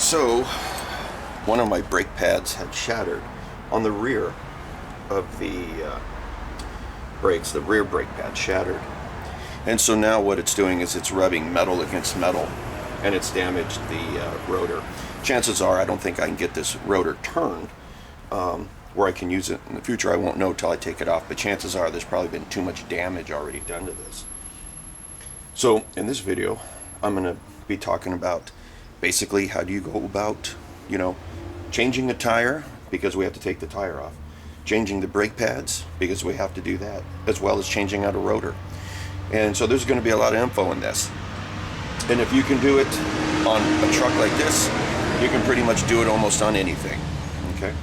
So, one of my brake pads had shattered on the rear of the brakes. The rear brake pad shattered. And so now what it's doing is it's rubbing metal against metal, and it's damaged the rotor. Chances are I don't think I can get this rotor turned where I can use it in the future. I won't know till I take it off, but chances are there's probably been too much damage already done to this. So in this video, I'm going to be talking about basically how do you go about, changing a tire, because we have to take the tire off, changing the brake pads, because we have to do that, as well as changing out a rotor. And so there's going to be a lot of info in this. And if you can do it on a truck like this, you can pretty much do it almost on anything. Okay?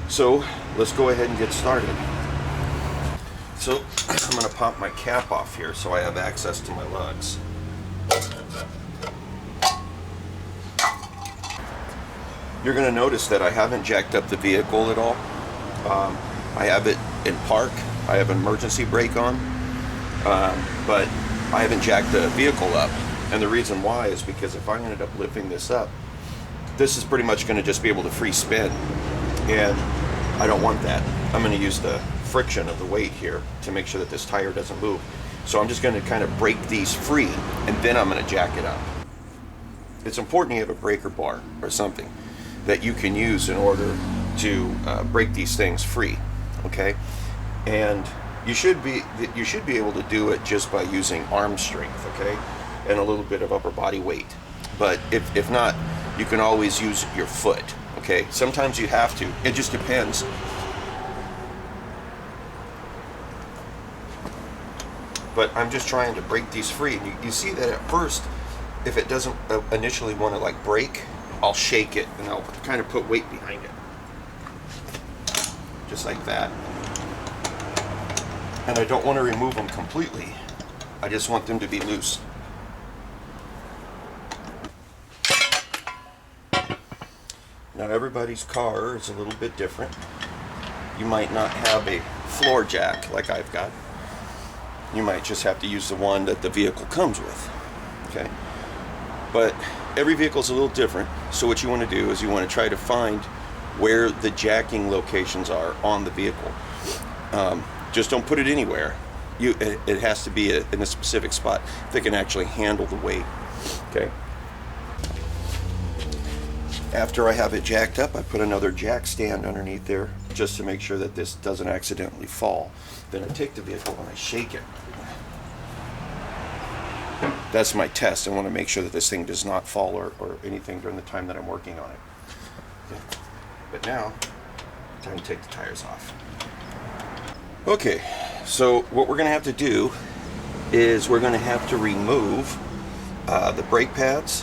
So let's go ahead and get started. So I'm going to pop my cap off here so I have access to my lugs. You're going to notice that I haven't jacked up the vehicle at all. I have it in park. I have an emergency brake on. But I haven't jacked the vehicle up. And the reason why is because if I ended up lifting this up, this is pretty much going to just be able to free spin. And I don't want that. I'm going to use the friction of the weight here to make sure that this tire doesn't move. So I'm just going to kind of break these free, and then I'm going to jack it up. It's important you have a breaker bar or something that you can use in order to break these things free. Okay? And you should be able to do it just by using arm strength, okay, and a little bit of upper body weight. But if not, you can always use your foot, okay? Sometimes you have to. It just depends. But I'm just trying to break these free. And you see that at first, if it doesn't initially want to like break, I'll shake it and I'll kind of put weight behind it, just like that. And I don't want to remove them completely. I just want them to be loose. Now everybody's car is a little bit different. You might not have a floor jack like I've got. You might just have to use the one that the vehicle comes with. Okay? But every vehicle is a little different. So what you want to do is you want to try to find where the jacking locations are on the vehicle. Just don't put it anywhere. It has to be in a specific spot that can actually handle the weight. Okay. After I have it jacked up, I put another jack stand underneath there just to make sure that this doesn't accidentally fall. Then I take the vehicle and I shake it. That's my test. I want to make sure that this thing does not fall or anything during the time that I'm working on it. Okay. But now, time to take the tires off. Okay, so what we're going to have to do is we're going to have to remove the brake pads,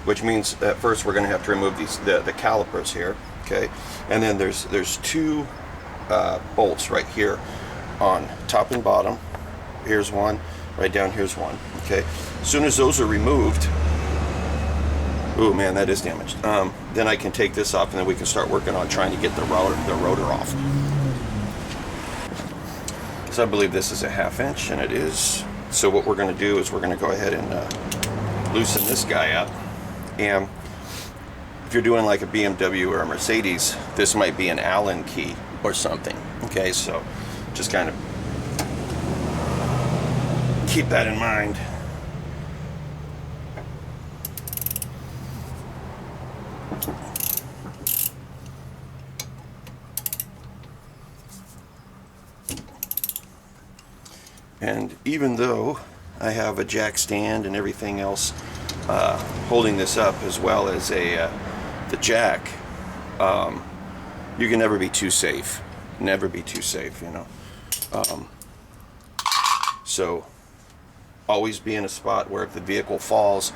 which means at first we're going to have to remove the calipers here, okay? And then there's two bolts right here on top and bottom. Here's one, right down here's one, okay? As soon as those are removed, oh man, that is damaged. Then I can take this off and then we can start working on trying to get the rotor off. So I believe this is a 1/2 inch, and it is. So what we're going to do is we're going to go ahead and loosen this guy up. And if you're doing like a BMW or a Mercedes, this might be an Allen key or something. Okay, so just kind of keep that in mind. And even though I have a jack stand and everything else holding this up, as well as the jack, you can never be too safe. Never be too safe, So always be in a spot where if the vehicle falls,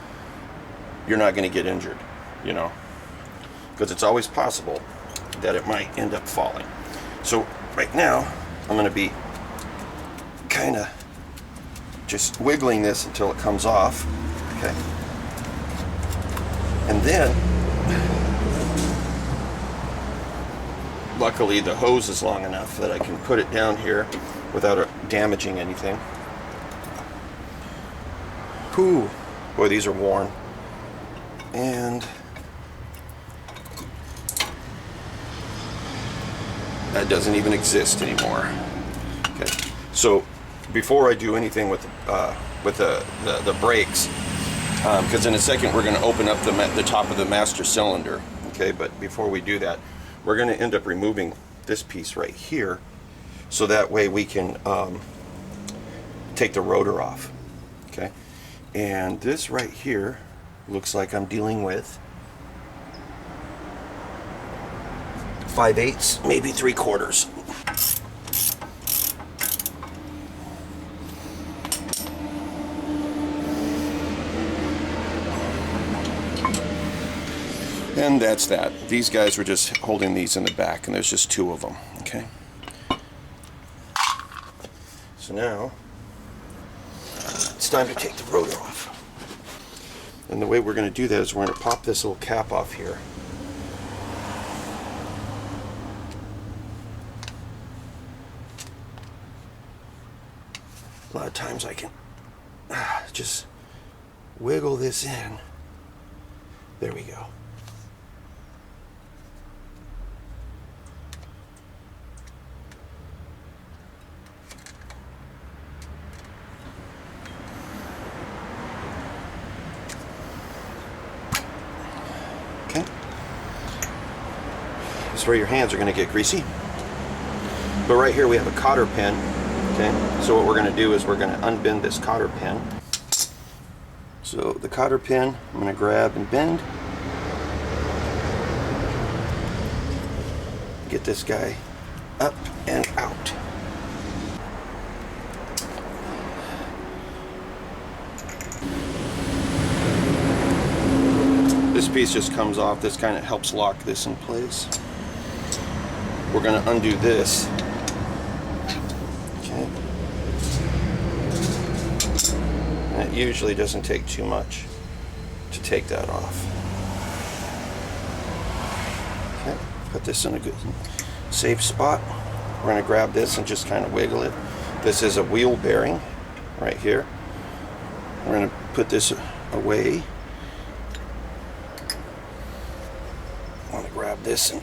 you're not going to get injured, because it's always possible that it might end up falling. So right now, I'm going to be kind of just wiggling this until it comes off, okay? And then, luckily the hose is long enough that I can put it down here without damaging anything. Whew, boy, these are worn. And That doesn't even exist anymore. Okay, so before I do anything with the brakes, because in a second we're going to open up the top of the master cylinder. Okay, but before we do that, we're going to end up removing this piece right here, so that way we can take the rotor off. Okay, and this right here looks like I'm dealing with 5/8, maybe 3/4. And that's that. These guys were just holding these in the back, and there's just 2 of them. Okay. So now it's time to take the rotor off. And the way we're going to do that is we're going to pop this little cap off here. A lot of times I can just wiggle this in. There we go. Okay. This is where your hands are going to get greasy. But right here we have a cotter pin. Okay, so what we're going to do is we're going to unbend this cotter pin. So the cotter pin, I'm going to grab and bend. Get this guy up and out. This piece just comes off. This kind of helps lock this in place. We're going to undo this. And it usually doesn't take too much to take that off. Okay, put this in a good safe spot. We're going to grab this and just kind of wiggle it. This is a wheel bearing right here. We're going to put this away. I want to grab this and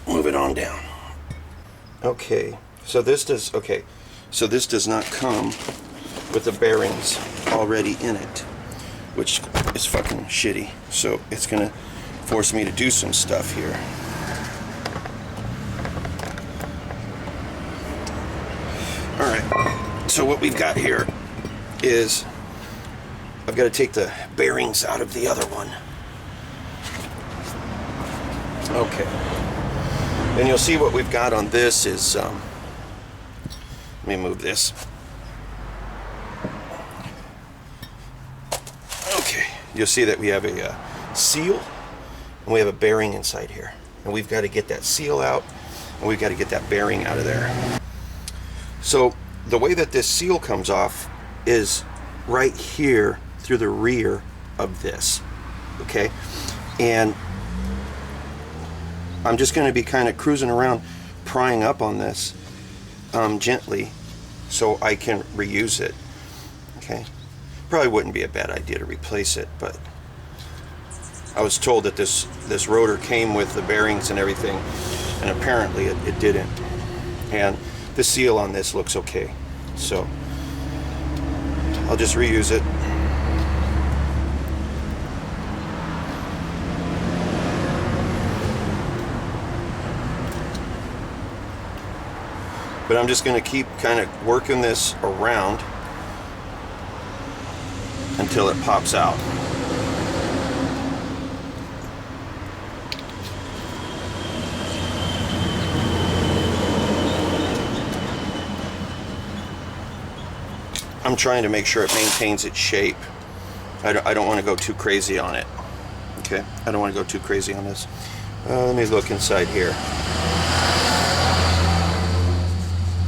move it on down. Okay, so this does not come with the bearings already in it, which is fucking shitty. So it's gonna force me to do some stuff here. Alright, so what we've got here is I've got to take the bearings out of the other one. Okay, and you'll see what we've got on this is let me move this. Okay, you'll see that we have a seal and we have a bearing inside here, and we've got to get that seal out and we've got to get that bearing out of there. So the way that this seal comes off is right here through the rear of this. Okay, and I'm just going to be kind of cruising around, prying up on this gently so I can reuse it. Okay, probably wouldn't be a bad idea to replace it, but I was told that this rotor came with the bearings and everything, and apparently it didn't. And the seal on this looks okay, so I'll just reuse it. But I'm just going to keep kind of working this around until it pops out. I'm trying to make sure it maintains its shape. I don't want to go too crazy on it. Okay, I don't want to go too crazy on this. Let me look inside here.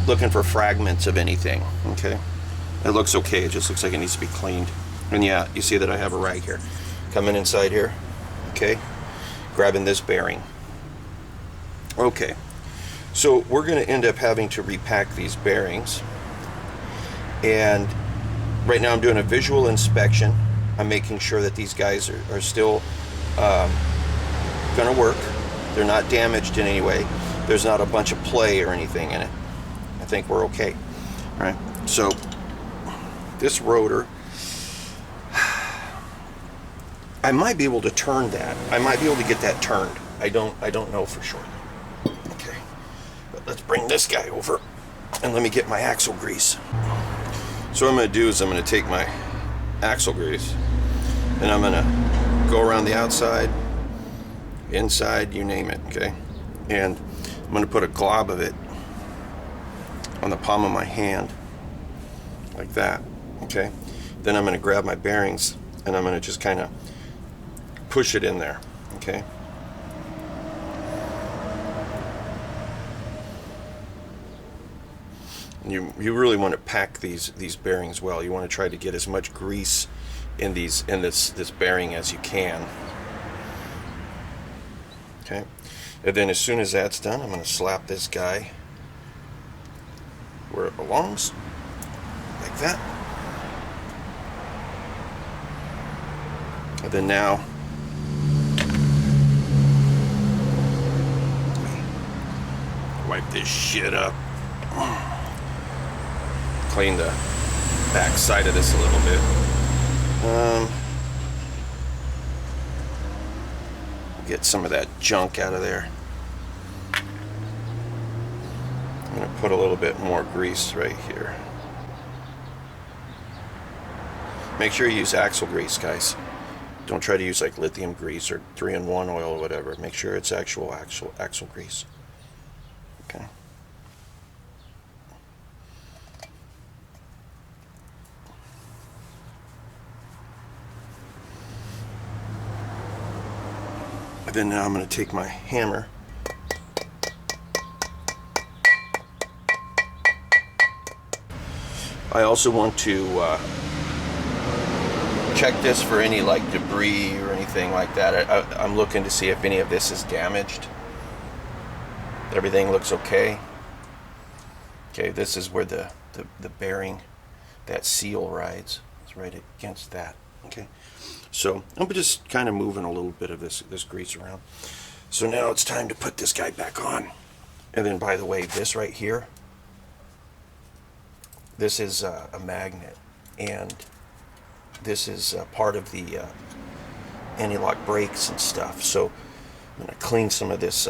Looking for fragments of anything. Okay, it looks okay. It just looks like it needs to be cleaned. And yeah, you see that I have a rag here. Coming inside here. Okay, grabbing this bearing. Okay, so we're going to end up having to repack these bearings. And right now I'm doing a visual inspection. I'm making sure that these guys are still going to work. They're not damaged in any way. there's not a bunch of play or anything in it. I think we're okay. All right, so this rotor, I might be able to turn that. I might be able to get that turned. I don't know for sure. Okay, but let's bring this guy over and let me get my axle grease. So what I'm going to do is I'm going to take my axle grease and I'm going to go around the outside, inside, you name it, okay? And I'm going to put a glob of it on the palm of my hand, like that, okay? Then I'm going to grab my bearings and I'm going to just kind of push it in there, okay? You really want to pack these bearings well. You want to try to get as much grease in this bearing as you can. Okay, and then as soon as that's done, I'm going to slap this guy where it belongs, like that. And then now, wipe this shit up. Clean the back side of this a little bit. Get some of that junk out of there. I'm going to put a little bit more grease right here. Make sure you use axle grease, guys. Don't try to use like lithium grease or 3-in-1 oil or whatever. Make sure it's actual axle grease. Okay. Then now I'm going to take my hammer I also want to check this for any like debris or anything like that. I'm looking to see if any of this is damaged. Everything looks okay. Okay, this is where the bearing, that seal rides. It's right against that. Okay. So I'm just kind of moving a little bit of this grease around. So now it's time to put this guy back on. And then, by the way, this right here, this is a magnet, and this is part of the anti-lock brakes and stuff. So I'm going to clean some of this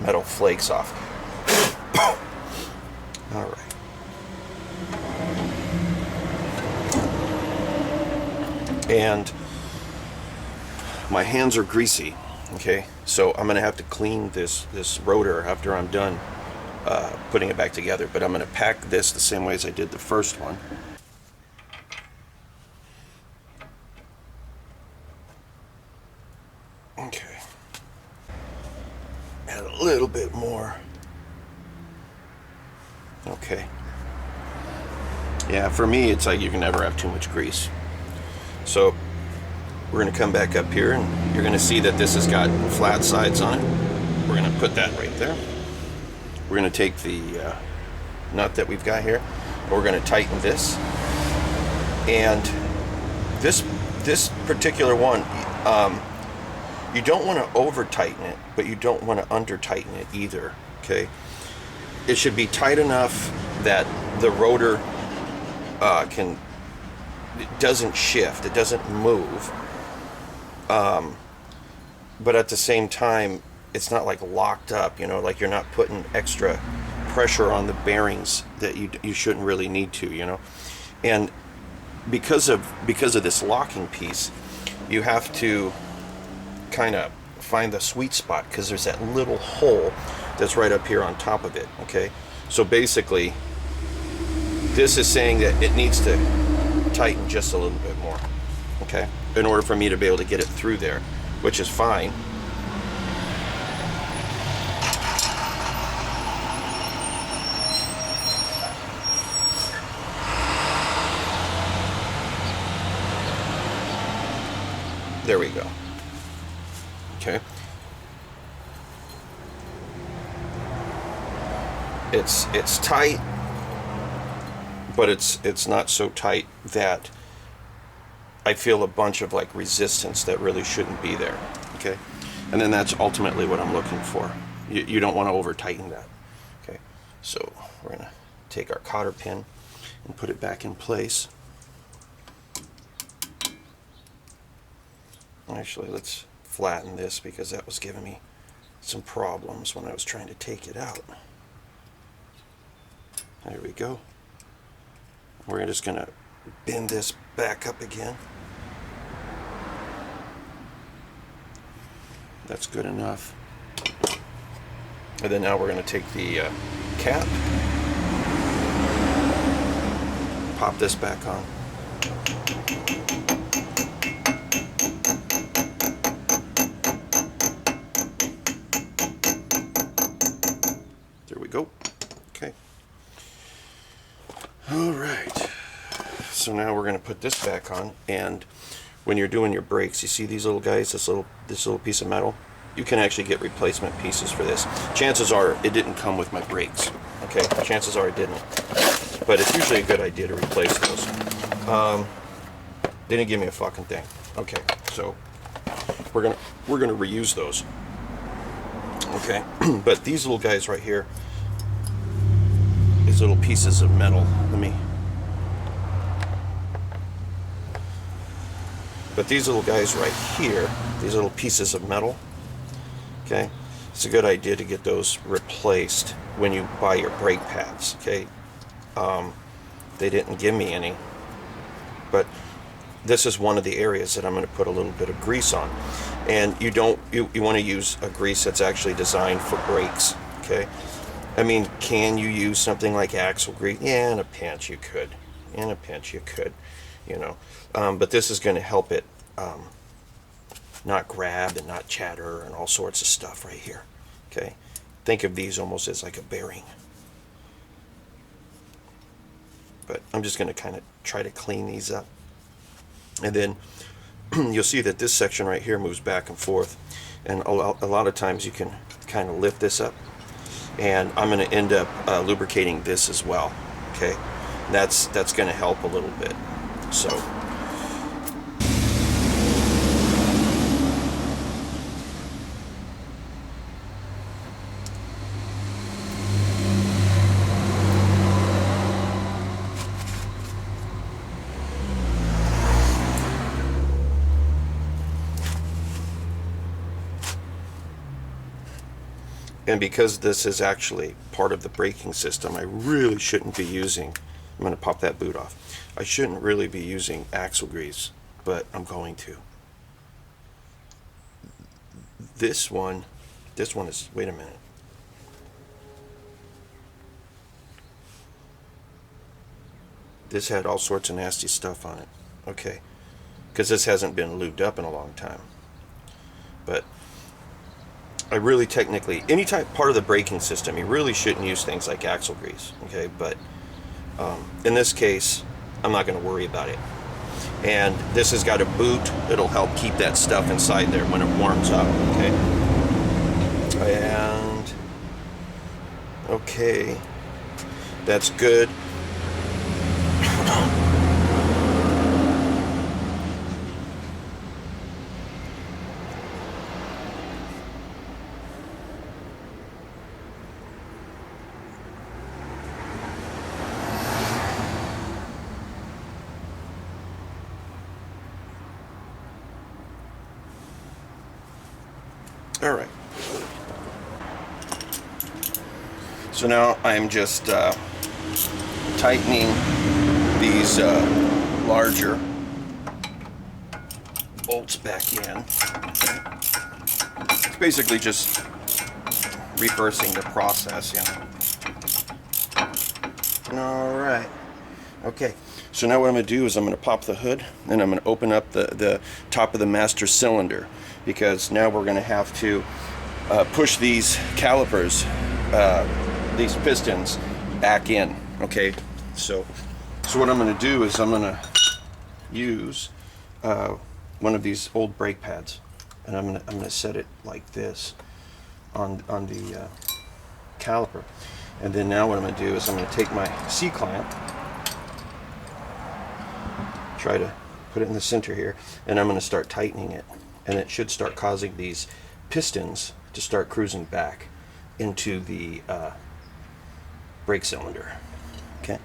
metal flakes off. All right. And my hands are greasy, okay? So I'm gonna have to clean this rotor after I'm done putting it back together, but I'm gonna pack this the same way as I did the first one. Okay. Add a little bit more. Okay. Yeah, for me, it's like you can never have too much grease. So we're going to come back up here, and you're going to see that this has got flat sides on it. We're going to put that right there. We're going to take the nut that we've got here, and we're going to tighten this. And this particular one, you don't want to over tighten it, but you don't want to under tighten it either. Okay, it should be tight enough that the rotor it doesn't shift, it doesn't move, but at the same time it's not like locked up, you know, like you're not putting extra pressure on the bearings that you shouldn't really need to, you know. And because of this locking piece, you have to kind of find the sweet spot, because there's that little hole that's right up here on top of it. Okay, so basically this is saying that it needs to tighten just a little bit more, okay, in order for me to be able to get it through there, which is fine. There we go. Okay. It's tight, but it's not so tight that I feel a bunch of like resistance that really shouldn't be there. Okay, and then that's ultimately what I'm looking for. You don't want to over tighten that. Okay, so we're going to take our cotter pin and put it back in place. Actually, let's flatten this because that was giving me some problems when I was trying to take it out. There we go. We're just going to bend this back up again. That's good enough. And then now we're going to take the cap, pop this back on. There we go. Okay. All right. So now we're going to put this back on, and when you're doing your brakes, you see these little guys, this little piece of metal? You can actually get replacement pieces for this. Chances are it didn't come with my brakes. Okay, chances are it didn't. But it's usually a good idea to replace those. They didn't give me a fucking thing. Okay, so we're gonna reuse those. Okay, but these little guys right here, these little pieces of metal. But these little guys right here, these little pieces of metal, okay, it's a good idea to get those replaced when you buy your brake pads, okay. They didn't give me any, but this is one of the areas that I'm going to put a little bit of grease on. And you want to use a grease that's actually designed for brakes, okay. I mean, can you use something like axle grease? Yeah, in a pinch you could. In a pinch you could, you know. But this is going to help it not grab and not chatter and all sorts of stuff right here. Okay, think of these almost as like a bearing. But I'm just going to kind of try to clean these up. And then you'll see that this section right here moves back and forth. And a lot of times you can kind of lift this up. And I'm going to end up lubricating this as well. Okay, that's going to help a little bit. So. And because this is actually part of the braking system, I really shouldn't be using, I'm going to pop that boot off. I shouldn't really be using axle grease, but I'm going to. This one is, wait a minute. This had all sorts of nasty stuff on it. Okay. Because this hasn't been lubed up in a long time. But I really technically, any part of the braking system, you really shouldn't use things like axle grease, okay? But in this case, I'm not going to worry about it. And this has got a boot that'll help keep that stuff inside there when it warms up, okay? And, okay, that's good. All right. So now I'm just tightening these larger bolts back in. Okay. It's basically just reversing the process, you know. All right. Okay. So now what I'm going to do is I'm going to pop the hood and I'm going to open up the top of the master cylinder, because now we're going to have to push these calipers, these pistons, back in. Okay, so what I'm going to do is I'm going to use one of these old brake pads, and I'm going to set it like this on the caliper, and then now what I'm going to do is I'm going to take my C-clamp, try to put it in the center here, and I'm going to start tightening it, and it should start causing these pistons to start cruising back. into the brake cylinder. Okay.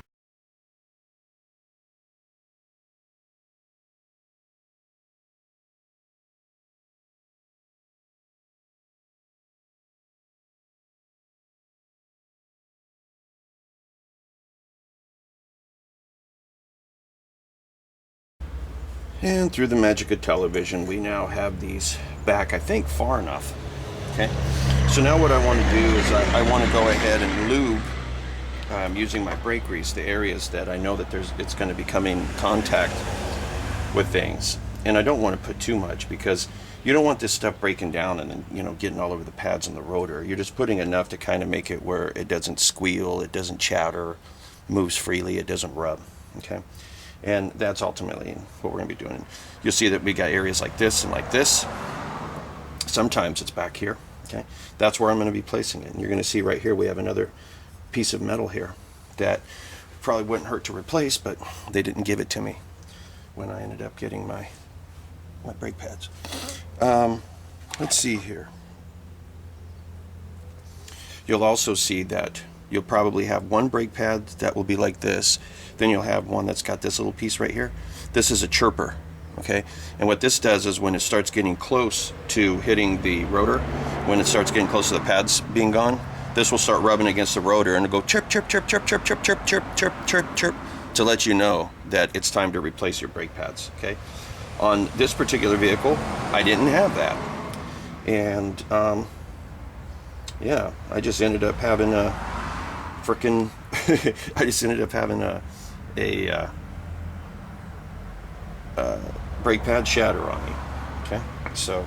And through the magic of television, we now have these back, I think, far enough. Okay. So now what I want to do is I want to go ahead and lube, using my brake grease, the areas that I know that it's going to be coming in contact with things. And I don't want to put too much, because you don't want this stuff breaking down and then, you know, getting all over the pads and the rotor. You're just putting enough to kind of make it where it doesn't squeal, it doesn't chatter, moves freely, it doesn't rub. Okay. And that's ultimately what we're going to be doing. You'll see that we got areas like this and like this. Sometimes it's back here. Okay, that's where I'm going to be placing it. And you're going to see right here we have another piece of metal here that probably wouldn't hurt to replace, but they didn't give it to me when I ended up getting my brake pads. Let's see here. You'll also see that you'll probably have one brake pad that will be like this. Then you'll have one that's got this little piece right here. This is a chirper, okay? And what this does is when it starts getting close to hitting the rotor, when it starts getting close to the pads being gone, this will start rubbing against the rotor and it'll go chirp, chirp, chirp, chirp, chirp, chirp, chirp, chirp, chirp, chirp, chirp, to let you know that it's time to replace your brake pads, okay? On this particular vehicle, I didn't have that. And, yeah, I just ended up having a frickin' I just ended up having a brake pad shatter on me. Okay, so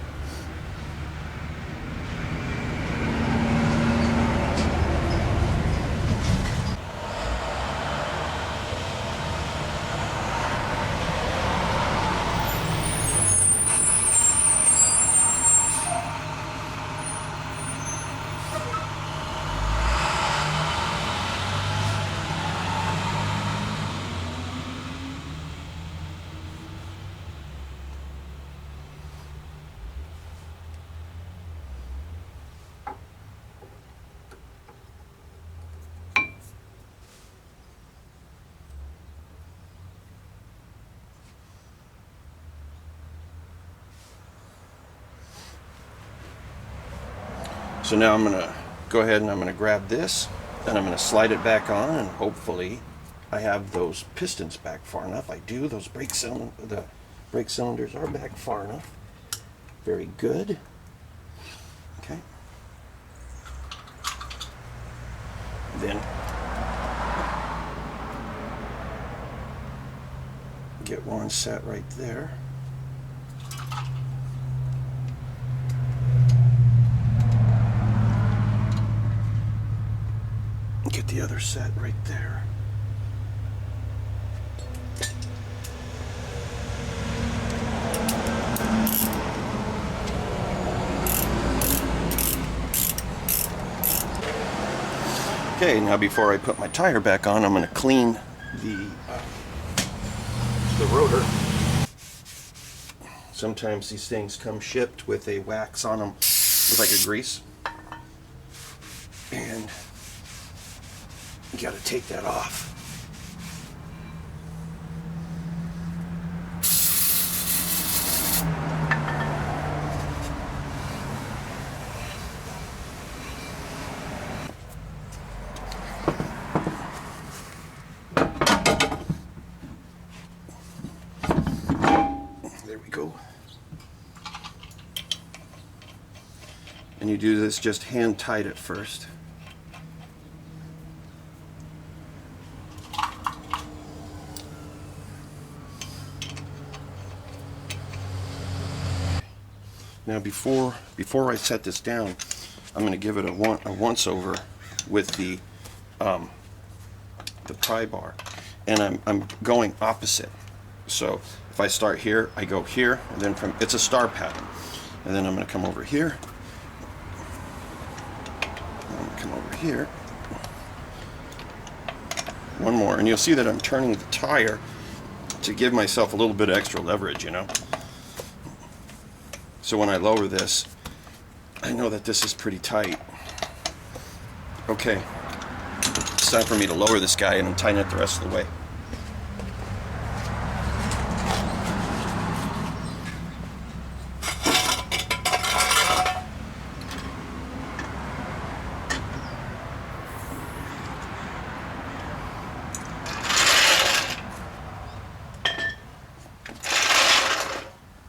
now I'm going to go ahead and I'm going to grab this and I'm going to slide it back on, and hopefully I have those pistons back far enough. I do. Those the brake cylinders are back far enough. Very good. Okay. Then get one set right there. Get the other set right there. Okay, now before I put my tire back on, I'm going to clean the rotor. Sometimes these things come shipped with a wax on them, with like a grease, and you got to take that off. There we go. And you do this just hand tight at first. Now before I set this down, I'm going to give it a once over with the pry bar, and I'm going opposite. So if I start here, I go here, and then it's a star pattern, and then I'm going to come over here. I'm going to come over here. One more, and you'll see that I'm turning the tire to give myself a little bit of extra leverage, you know. So when I lower this, I know that this is pretty tight. Okay, it's time for me to lower this guy and tighten it the rest of the way.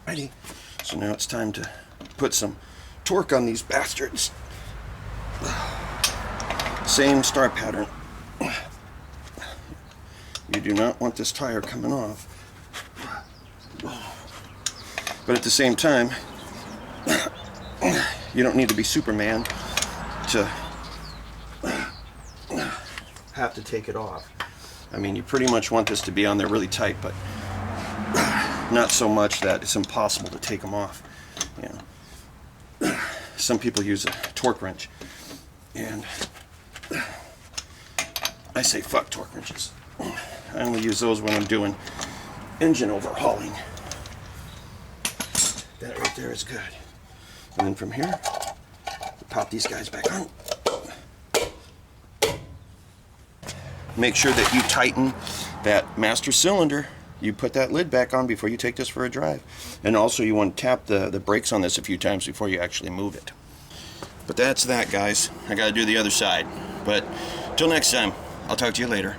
Righty, so now it's time to put some torque on these bastards. Same start pattern. You do not want this tire coming off. But at the same time, you don't need to be Superman to have to take it off. I mean, you pretty much want this to be on there really tight, but not so much that it's impossible to take them off. You know, some people use a torque wrench, and I say fuck torque wrenches. I only use those when I'm doing engine overhauling. That right there is good. And then from here, pop these guys back on. Make sure that you tighten that master cylinder. You put that lid back on before you take this for a drive. And also you want to tap the brakes on this a few times before you actually move it. But that's that, guys. I gotta do the other side. But till next time, I'll talk to you later.